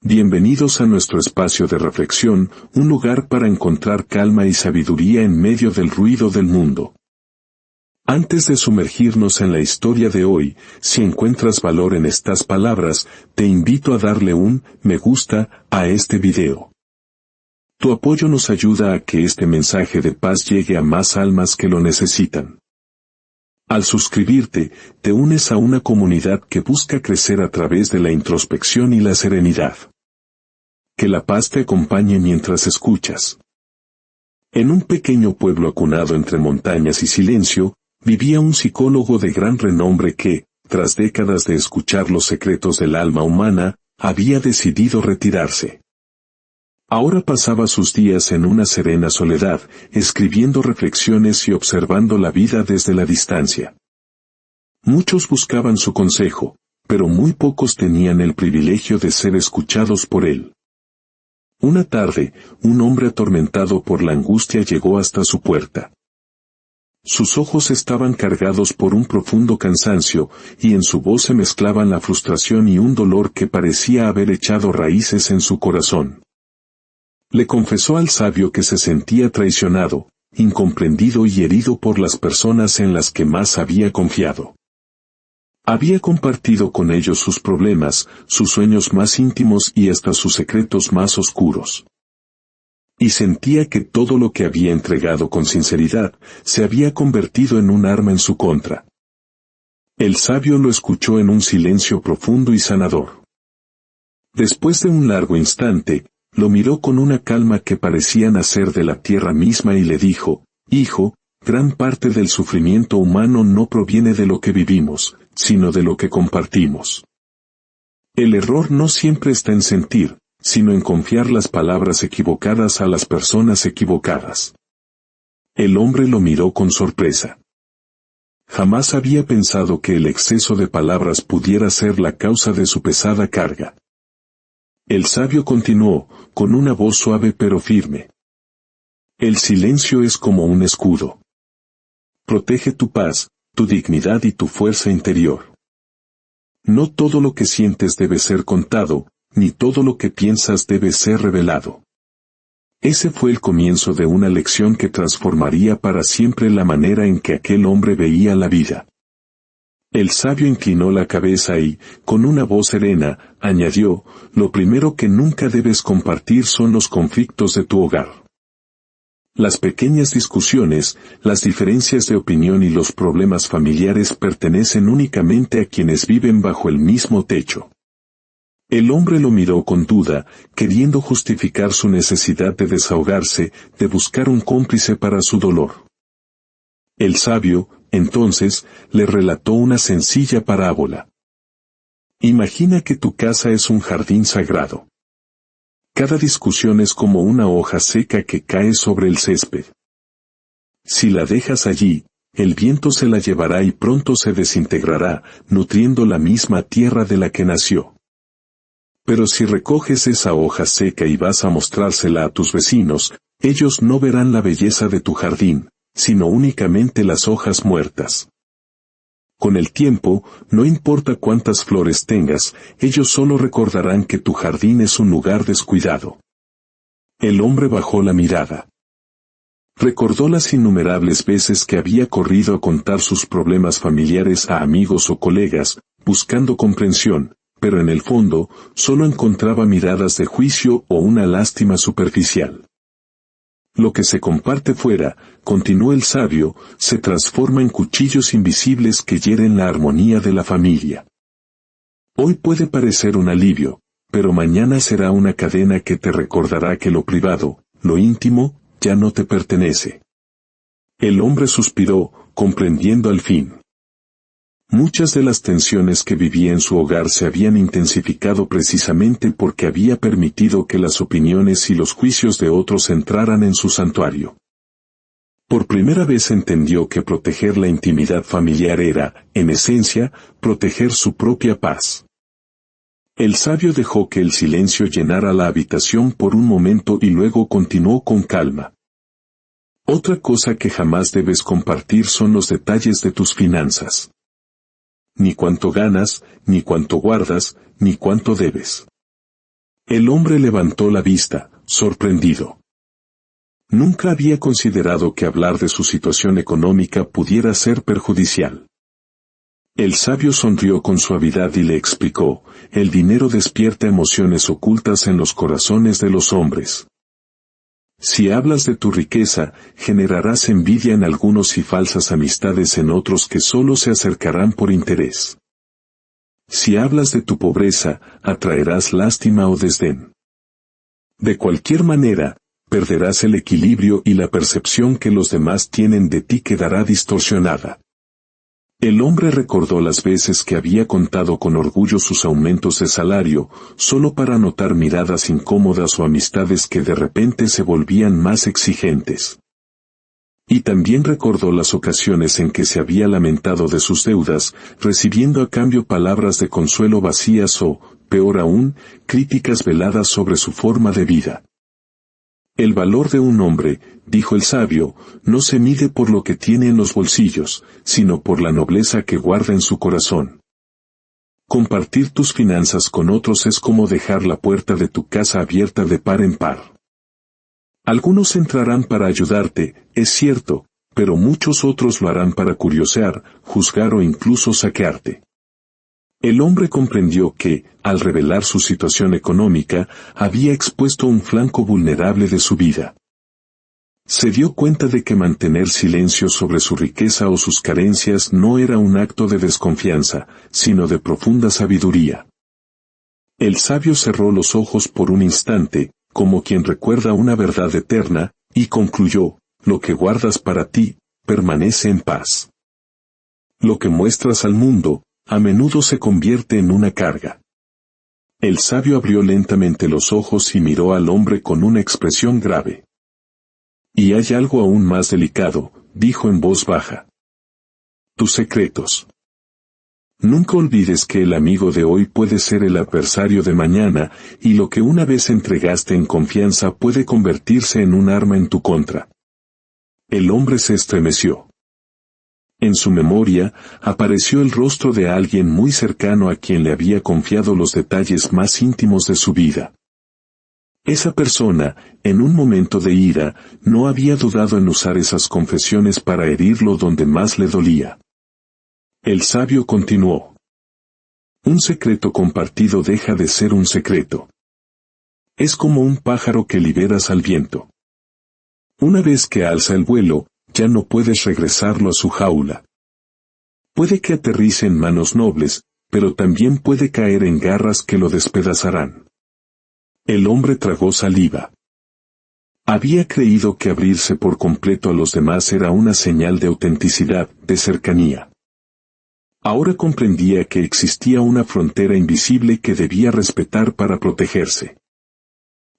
Bienvenidos a nuestro espacio de reflexión, un lugar para encontrar calma y sabiduría en medio del ruido del mundo. Antes de sumergirnos en la historia de hoy, si encuentras valor en estas palabras, te invito a darle un me gusta a este video. Tu apoyo nos ayuda a que este mensaje de paz llegue a más almas que lo necesitan. Al suscribirte, te unes a una comunidad que busca crecer a través de la introspección y la serenidad. Que la paz te acompañe mientras escuchas. En un pequeño pueblo acunado entre montañas y silencio, vivía un psicólogo de gran renombre que, tras décadas de escuchar los secretos del alma humana, había decidido retirarse. Ahora pasaba sus días en una serena soledad, escribiendo reflexiones y observando la vida desde la distancia. Muchos buscaban su consejo, pero muy pocos tenían el privilegio de ser escuchados por él. Una tarde, un hombre atormentado por la angustia llegó hasta su puerta. Sus ojos estaban cargados por un profundo cansancio, y en su voz se mezclaban la frustración y un dolor que parecía haber echado raíces en su corazón. Le confesó al sabio que se sentía traicionado, incomprendido y herido por las personas en las que más había confiado. Había compartido con ellos sus problemas, sus sueños más íntimos y hasta sus secretos más oscuros. Y sentía que todo lo que había entregado con sinceridad, se había convertido en un arma en su contra. El sabio lo escuchó en un silencio profundo y sanador. Después de un largo instante, lo miró con una calma que parecía nacer de la tierra misma y le dijo: «Hijo, gran parte del sufrimiento humano no proviene de lo que vivimos, sino de lo que compartimos. El error no siempre está en sentir, sino en confiar las palabras equivocadas a las personas equivocadas». El hombre lo miró con sorpresa. Jamás había pensado que el exceso de palabras pudiera ser la causa de su pesada carga. El sabio continuó, con una voz suave pero firme: «El silencio es como un escudo. Protege tu paz, tu dignidad y tu fuerza interior. No todo lo que sientes debe ser contado, ni todo lo que piensas debe ser revelado». Ese fue el comienzo de una lección que transformaría para siempre la manera en que aquel hombre veía la vida. El sabio inclinó la cabeza y, con una voz serena, añadió: «Lo primero que nunca debes compartir son los conflictos de tu hogar. Las pequeñas discusiones, las diferencias de opinión y los problemas familiares pertenecen únicamente a quienes viven bajo el mismo techo». El hombre lo miró con duda, queriendo justificar su necesidad de desahogarse, de buscar un cómplice para su dolor. El sabio, entonces, le relató una sencilla parábola. Imagina que tu casa es un jardín sagrado. Cada discusión es como una hoja seca que cae sobre el césped. Si la dejas allí, el viento se la llevará y pronto se desintegrará, nutriendo la misma tierra de la que nació. Pero si recoges esa hoja seca y vas a mostrársela a tus vecinos, ellos no verán la belleza de tu jardín, sino únicamente las hojas muertas. Con el tiempo, no importa cuántas flores tengas, ellos solo recordarán que tu jardín es un lugar descuidado». El hombre bajó la mirada. Recordó las innumerables veces que había corrido a contar sus problemas familiares a amigos o colegas, buscando comprensión, pero en el fondo, solo encontraba miradas de juicio o una lástima superficial. Lo que se comparte fuera, continuó el sabio, se transforma en cuchillos invisibles que hieren la armonía de la familia. Hoy puede parecer un alivio, pero mañana será una cadena que te recordará que lo privado, lo íntimo, ya no te pertenece. El hombre suspiró, comprendiendo al fin. Muchas de las tensiones que vivía en su hogar se habían intensificado precisamente porque había permitido que las opiniones y los juicios de otros entraran en su santuario. Por primera vez entendió que proteger la intimidad familiar era, en esencia, proteger su propia paz. El sabio dejó que el silencio llenara la habitación por un momento y luego continuó con calma. Otra cosa que jamás debes compartir son los detalles de tus finanzas. Ni cuánto ganas, ni cuánto guardas, ni cuánto debes. El hombre levantó la vista, sorprendido. Nunca había considerado que hablar de su situación económica pudiera ser perjudicial. El sabio sonrió con suavidad y le explicó, el dinero despierta emociones ocultas en los corazones de los hombres. Si hablas de tu riqueza, generarás envidia en algunos y falsas amistades en otros que solo se acercarán por interés. Si hablas de tu pobreza, atraerás lástima o desdén. De cualquier manera, perderás el equilibrio y la percepción que los demás tienen de ti quedará distorsionada. El hombre recordó las veces que había contado con orgullo sus aumentos de salario, solo para notar miradas incómodas o amistades que de repente se volvían más exigentes. Y también recordó las ocasiones en que se había lamentado de sus deudas, recibiendo a cambio palabras de consuelo vacías o, peor aún, críticas veladas sobre su forma de vida. El valor de un hombre, dijo el sabio, no se mide por lo que tiene en los bolsillos, sino por la nobleza que guarda en su corazón. Compartir tus finanzas con otros es como dejar la puerta de tu casa abierta de par en par. Algunos entrarán para ayudarte, es cierto, pero muchos otros lo harán para curiosear, juzgar o incluso saquearte. El hombre comprendió que, al revelar su situación económica, había expuesto un flanco vulnerable de su vida. Se dio cuenta de que mantener silencio sobre su riqueza o sus carencias no era un acto de desconfianza, sino de profunda sabiduría. El sabio cerró los ojos por un instante, como quien recuerda una verdad eterna, y concluyó, lo que guardas para ti, permanece en paz. Lo que muestras al mundo, a menudo se convierte en una carga. El sabio abrió lentamente los ojos y miró al hombre con una expresión grave. Y hay algo aún más delicado, dijo en voz baja. Tus secretos. Nunca olvides que el amigo de hoy puede ser el adversario de mañana, y lo que una vez entregaste en confianza puede convertirse en un arma en tu contra. El hombre se estremeció. En su memoria, apareció el rostro de alguien muy cercano a quien le había confiado los detalles más íntimos de su vida. Esa persona, en un momento de ira, no había dudado en usar esas confesiones para herirlo donde más le dolía. El sabio continuó. Un secreto compartido deja de ser un secreto. Es como un pájaro que liberas al viento. Una vez que alza el vuelo, ya no puedes regresarlo a su jaula. Puede que aterrice en manos nobles, pero también puede caer en garras que lo despedazarán. El hombre tragó saliva. Había creído que abrirse por completo a los demás era una señal de autenticidad, de cercanía. Ahora comprendía que existía una frontera invisible que debía respetar para protegerse.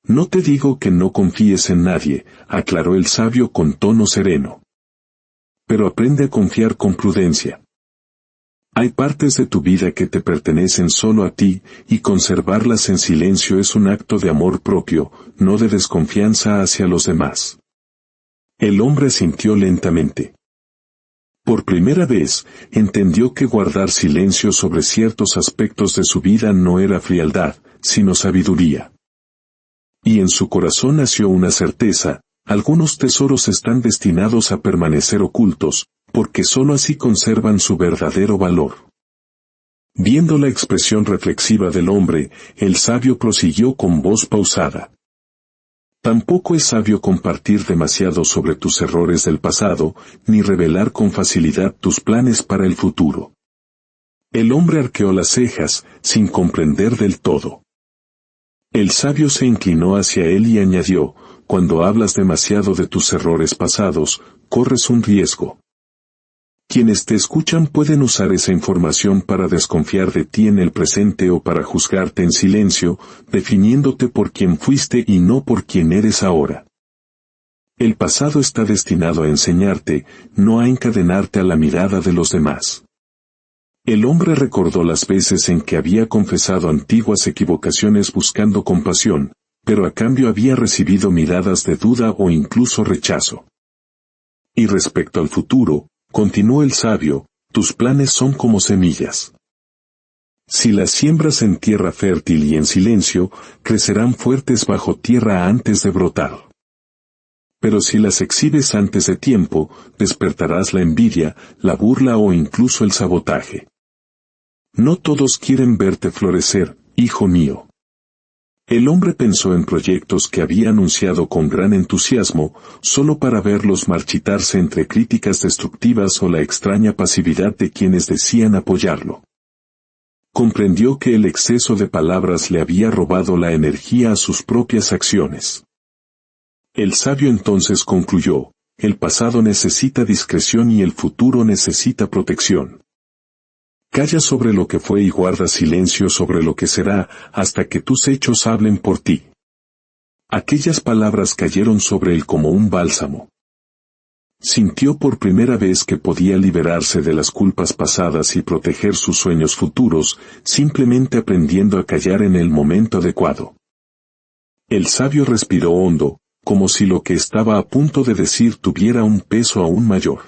No te digo que no confíes en nadie, aclaró el sabio con tono sereno. Pero aprende a confiar con prudencia. Hay partes de tu vida que te pertenecen solo a ti, y conservarlas en silencio es un acto de amor propio, no de desconfianza hacia los demás. El hombre asintió lentamente. Por primera vez, entendió que guardar silencio sobre ciertos aspectos de su vida no era frialdad, sino sabiduría. Y en su corazón nació una certeza, algunos tesoros están destinados a permanecer ocultos, porque sólo así conservan su verdadero valor. Viendo la expresión reflexiva del hombre, el sabio prosiguió con voz pausada. Tampoco es sabio compartir demasiado sobre tus errores del pasado, ni revelar con facilidad tus planes para el futuro. El hombre arqueó las cejas, sin comprender del todo. El sabio se inclinó hacia él y añadió, cuando hablas demasiado de tus errores pasados, corres un riesgo. Quienes te escuchan pueden usar esa información para desconfiar de ti en el presente o para juzgarte en silencio, definiéndote por quien fuiste y no por quien eres ahora. El pasado está destinado a enseñarte, no a encadenarte a la mirada de los demás. El hombre recordó las veces en que había confesado antiguas equivocaciones buscando compasión, pero a cambio había recibido miradas de duda o incluso rechazo. Y respecto al futuro, continuó el sabio, tus planes son como semillas. Si las siembras en tierra fértil y en silencio, crecerán fuertes bajo tierra antes de brotar. Pero si las exhibes antes de tiempo, despertarás la envidia, la burla o incluso el sabotaje. No todos quieren verte florecer, hijo mío. El hombre pensó en proyectos que había anunciado con gran entusiasmo, solo para verlos marchitarse entre críticas destructivas o la extraña pasividad de quienes decían apoyarlo. Comprendió que el exceso de palabras le había robado la energía a sus propias acciones. El sabio entonces concluyó: el pasado necesita discreción y el futuro necesita protección. Calla sobre lo que fue y guarda silencio sobre lo que será, hasta que tus hechos hablen por ti. Aquellas palabras cayeron sobre él como un bálsamo. Sintió por primera vez que podía liberarse de las culpas pasadas y proteger sus sueños futuros, simplemente aprendiendo a callar en el momento adecuado. El sabio respiró hondo, como si lo que estaba a punto de decir tuviera un peso aún mayor.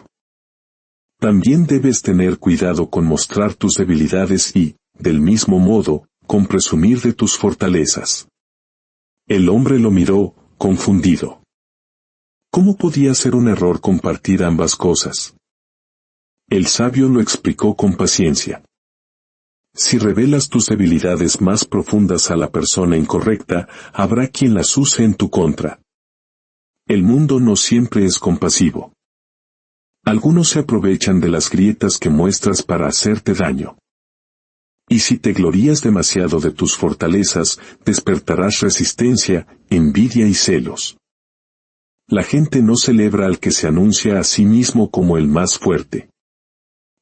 También debes tener cuidado con mostrar tus debilidades y, del mismo modo, con presumir de tus fortalezas. El hombre lo miró, confundido. ¿Cómo podía ser un error compartir ambas cosas? El sabio lo explicó con paciencia. Si revelas tus debilidades más profundas a la persona incorrecta, habrá quien las use en tu contra. El mundo no siempre es compasivo. Algunos se aprovechan de las grietas que muestras para hacerte daño. Y si te glorías demasiado de tus fortalezas, despertarás resistencia, envidia y celos. La gente no celebra al que se anuncia a sí mismo como el más fuerte.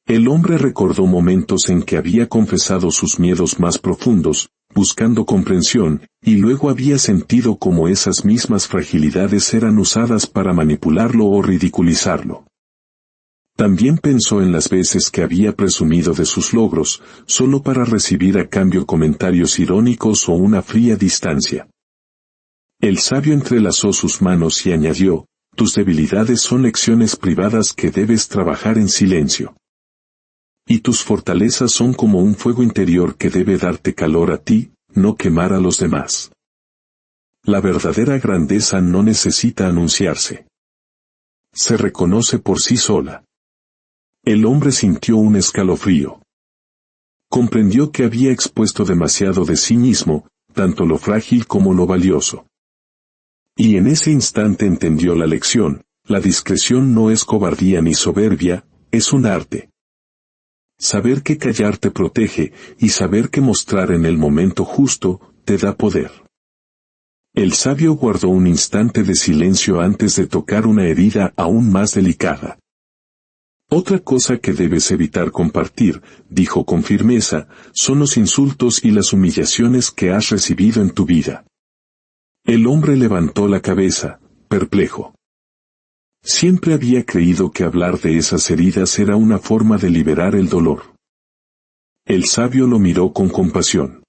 El hombre recordó momentos en que había confesado sus miedos más profundos, buscando comprensión, y luego había sentido como esas mismas fragilidades eran usadas para manipularlo o ridiculizarlo. También pensó en las veces que había presumido de sus logros, solo para recibir a cambio comentarios irónicos o una fría distancia. El sabio entrelazó sus manos y añadió: tus debilidades son lecciones privadas que debes trabajar en silencio. Y tus fortalezas son como un fuego interior que debe darte calor a ti, no quemar a los demás. La verdadera grandeza no necesita anunciarse. Se reconoce por sí sola. El hombre sintió un escalofrío. Comprendió que había expuesto demasiado de sí mismo, tanto lo frágil como lo valioso. Y en ese instante entendió la lección: la discreción no es cobardía ni soberbia, es un arte. Saber que callar te protege, y saber que mostrar en el momento justo, te da poder. El sabio guardó un instante de silencio antes de tocar una herida aún más delicada. Otra cosa que debes evitar compartir, dijo con firmeza, son los insultos y las humillaciones que has recibido en tu vida. El hombre levantó la cabeza, perplejo. Siempre había creído que hablar de esas heridas era una forma de liberar el dolor. El sabio lo miró con compasión.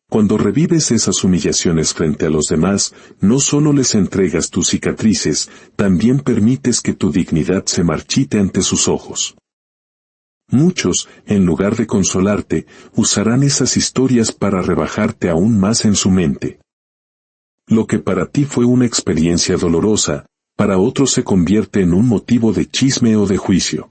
Cuando revives esas humillaciones frente a los demás, no solo les entregas tus cicatrices, también permites que tu dignidad se marchite ante sus ojos. Muchos, en lugar de consolarte, usarán esas historias para rebajarte aún más en su mente. Lo que para ti fue una experiencia dolorosa, para otros se convierte en un motivo de chisme o de juicio.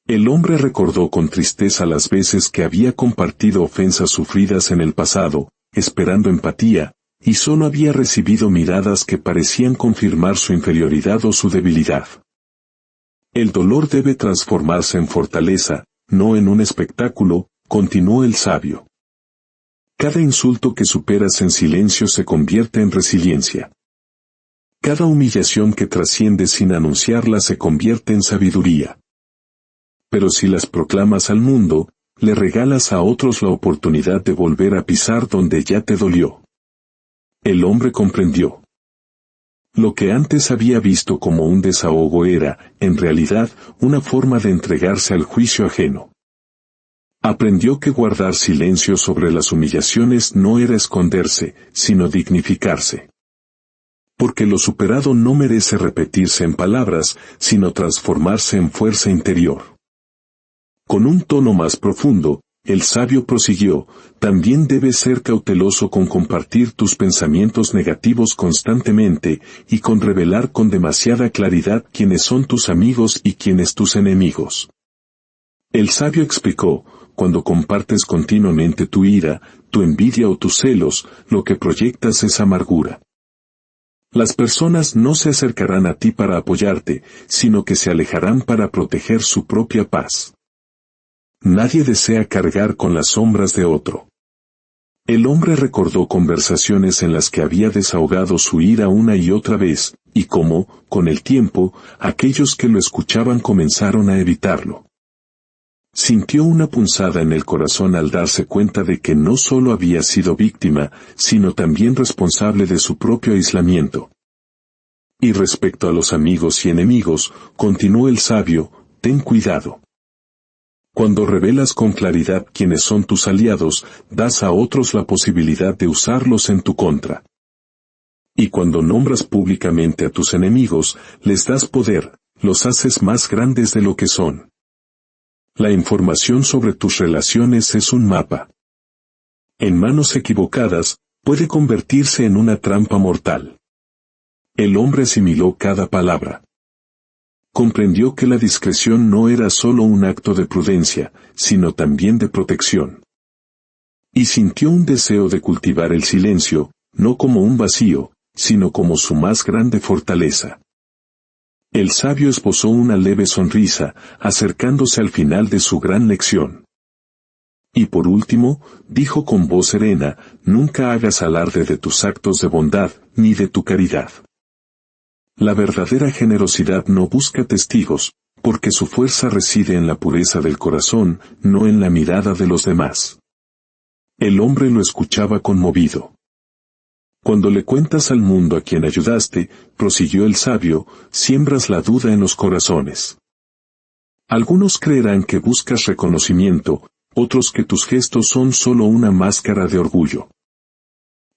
El hombre recordó con tristeza las veces que había compartido ofensas sufridas en el pasado, esperando empatía, y solo había recibido miradas que parecían confirmar su inferioridad o su debilidad. El dolor debe transformarse en fortaleza, no en un espectáculo, continuó el sabio. Cada insulto que superas en silencio se convierte en resiliencia. Cada humillación que trasciende sin anunciarla se convierte en sabiduría. Pero si las proclamas al mundo, le regalas a otros la oportunidad de volver a pisar donde ya te dolió. El hombre comprendió. Lo que antes había visto como un desahogo era, en realidad, una forma de entregarse al juicio ajeno. Aprendió que guardar silencio sobre las humillaciones no era esconderse, sino dignificarse. Porque lo superado no merece repetirse en palabras, sino transformarse en fuerza interior. Con un tono más profundo, el sabio prosiguió, también debes ser cauteloso con compartir tus pensamientos negativos constantemente y con revelar con demasiada claridad quiénes son tus amigos y quiénes tus enemigos. El sabio explicó, cuando compartes continuamente tu ira, tu envidia o tus celos, lo que proyectas es amargura. Las personas no se acercarán a ti para apoyarte, sino que se alejarán para proteger su propia paz. Nadie desea cargar con las sombras de otro. El hombre recordó conversaciones en las que había desahogado su ira una y otra vez, y cómo, con el tiempo, aquellos que lo escuchaban comenzaron a evitarlo. Sintió una punzada en el corazón al darse cuenta de que no solo había sido víctima, sino también responsable de su propio aislamiento. Y respecto a los amigos y enemigos, continuó el sabio, ten cuidado. Cuando revelas con claridad quiénes son tus aliados, das a otros la posibilidad de usarlos en tu contra. Y cuando nombras públicamente a tus enemigos, les das poder, los haces más grandes de lo que son. La información sobre tus relaciones es un mapa. En manos equivocadas, puede convertirse en una trampa mortal. El hombre asimiló cada palabra. Comprendió que la discreción no era solo un acto de prudencia, sino también de protección. Y sintió un deseo de cultivar el silencio, no como un vacío, sino como su más grande fortaleza. El sabio esbozó una leve sonrisa, acercándose al final de su gran lección. Y por último, dijo con voz serena, nunca hagas alarde de tus actos de bondad, ni de tu caridad. La verdadera generosidad no busca testigos, porque su fuerza reside en la pureza del corazón, no en la mirada de los demás. El hombre lo escuchaba conmovido. Cuando le cuentas al mundo a quien ayudaste, prosiguió el sabio, siembras la duda en los corazones. Algunos creerán que buscas reconocimiento, otros que tus gestos son solo una máscara de orgullo.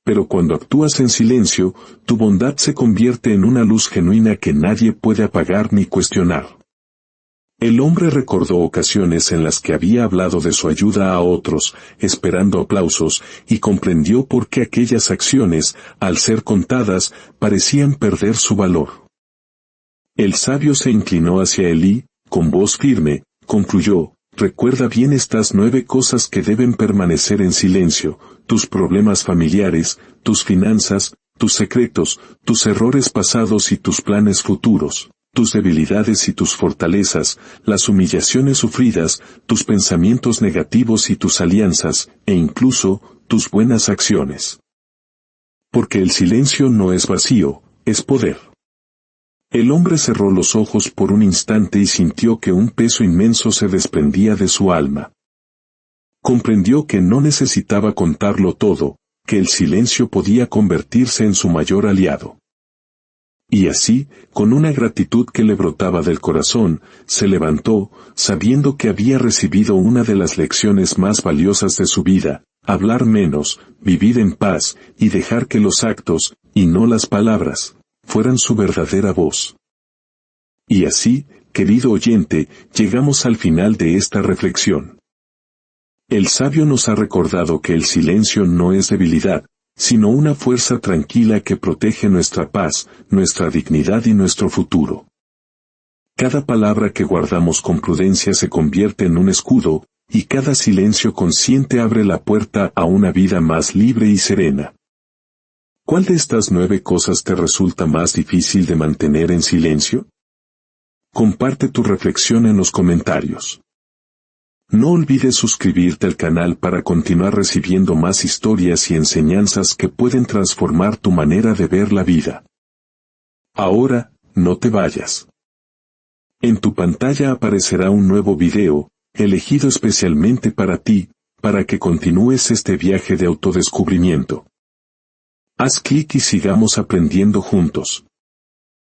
Pero cuando actúas en silencio, tu bondad se convierte en una luz genuina que nadie puede apagar ni cuestionar. El hombre recordó ocasiones en las que había hablado de su ayuda a otros, esperando aplausos, y comprendió por qué aquellas acciones, al ser contadas, parecían perder su valor. El sabio se inclinó hacia él y, con voz firme, concluyó, recuerda bien estas 9 cosas que deben permanecer en silencio, tus problemas familiares, tus finanzas, tus secretos, tus errores pasados y tus planes futuros, tus debilidades y tus fortalezas, las humillaciones sufridas, tus pensamientos negativos y tus alianzas, e incluso, tus buenas acciones. Porque el silencio no es vacío, es poder. El hombre cerró los ojos por un instante y sintió que un peso inmenso se desprendía de su alma. Comprendió que no necesitaba contarlo todo, que el silencio podía convertirse en su mayor aliado. Y así, con una gratitud que le brotaba del corazón, se levantó, sabiendo que había recibido una de las lecciones más valiosas de su vida, hablar menos, vivir en paz, y dejar que los actos, y no las palabras, fueran su verdadera voz. Y así, querido oyente, llegamos al final de esta reflexión. El sabio nos ha recordado que el silencio no es debilidad, sino una fuerza tranquila que protege nuestra paz, nuestra dignidad y nuestro futuro. Cada palabra que guardamos con prudencia se convierte en un escudo, y cada silencio consciente abre la puerta a una vida más libre y serena. ¿Cuál de estas 9 cosas te resulta más difícil de mantener en silencio? Comparte tu reflexión en los comentarios. No olvides suscribirte al canal para continuar recibiendo más historias y enseñanzas que pueden transformar tu manera de ver la vida. Ahora, no te vayas. En tu pantalla aparecerá un nuevo video, elegido especialmente para ti, para que continúes este viaje de autodescubrimiento. Haz clic y sigamos aprendiendo juntos.